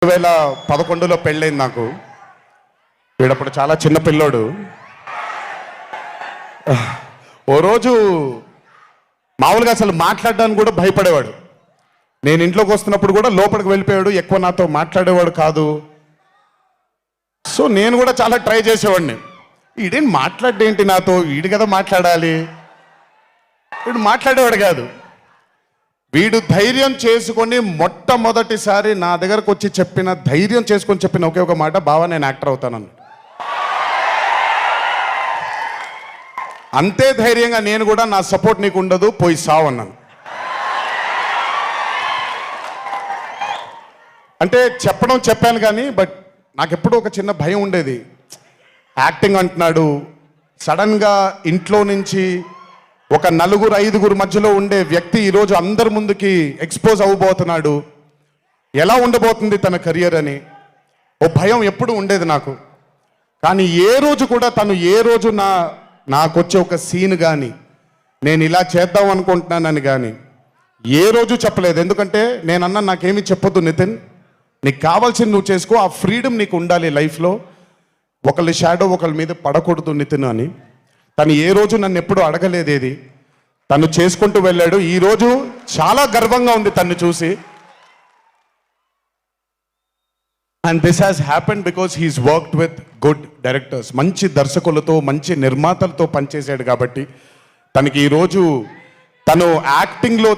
2011లో పెళ్ళైంది నాకు. వీడప్పుడు చాలా చిన్న పిల్లోడు. ఓ రోజు మామూలుగా అసలు మాట్లాడడానికి కూడా భయపడేవాడు. నేను ఇంట్లోకి వస్తున్నప్పుడు కూడా లోపలికి వెళ్ళిపోయాడు, ఎక్కువ నాతో మాట్లాడేవాడు కాదు. సో నేను కూడా చాలా ట్రై చేసేవాడిని. వీడేం మాట్లాడేంటి నాతో, వీడు కదా మాట్లాడాలి, వీడు మాట్లాడేవాడు కాదు. వీడు ధైర్యం చేసుకొని మొట్టమొదటిసారి నా దగ్గరకు వచ్చి ధైర్యం చేసుకొని చెప్పిన ఒకే ఒక మాట, బావా నేను యాక్టర్ అవుతానని. అంతే ధైర్యంగా నేను కూడా నా సపోర్ట్ నీకు ఉండదు, పోయి సావు అన్నాను. అంటే చెప్పాను కానీ బట్ నాకు ఎప్పుడూ ఒక చిన్న భయం ఉండేది. యాక్టింగ్ అంటున్నాడు, సడన్గా ఇంట్లో నుంచి ఒక 4-5 మధ్యలో ఉండే వ్యక్తి ఈరోజు అందరి ముందుకి ఎక్స్పోజ్ అవ్వబోతున్నాడు, ఎలా ఉండబోతుంది తన కెరియర్ అని ఓ భయం ఎప్పుడు ఉండేది నాకు. కానీ ఏ రోజు కూడా తను నాకు వచ్చే ఒక సీన్ కానీ నేను ఇలా చేద్దాం అనుకుంటున్నానని కానీ ఏ రోజు చెప్పలేదు. ఎందుకంటే నేనన్నా నాకేమీ చెప్పొద్దు నితిన్, నీకు కావాల్సింది నువ్వు చేసుకో, ఆ ఫ్రీడమ్ నీకు ఉండాలి లైఫ్లో, ఒకళ్ళ షాడో ఒకళ్ళ మీద పడకూడదు నితిన్ అని. తను ఏ రోజు నన్ను ఎప్పుడు అడగలేదేది, తను చేసుకుంటూ వెళ్ళాడు. ఈరోజు చాలా గర్వంగా ఉంది తను చూసి. And this has happened because he's worked with good directors. మంచి దర్శకులతో, మంచి నిర్మాతలతో పనిచేశాడు కాబట్టి తనకి ఈరోజు తను యాక్టింగ్లో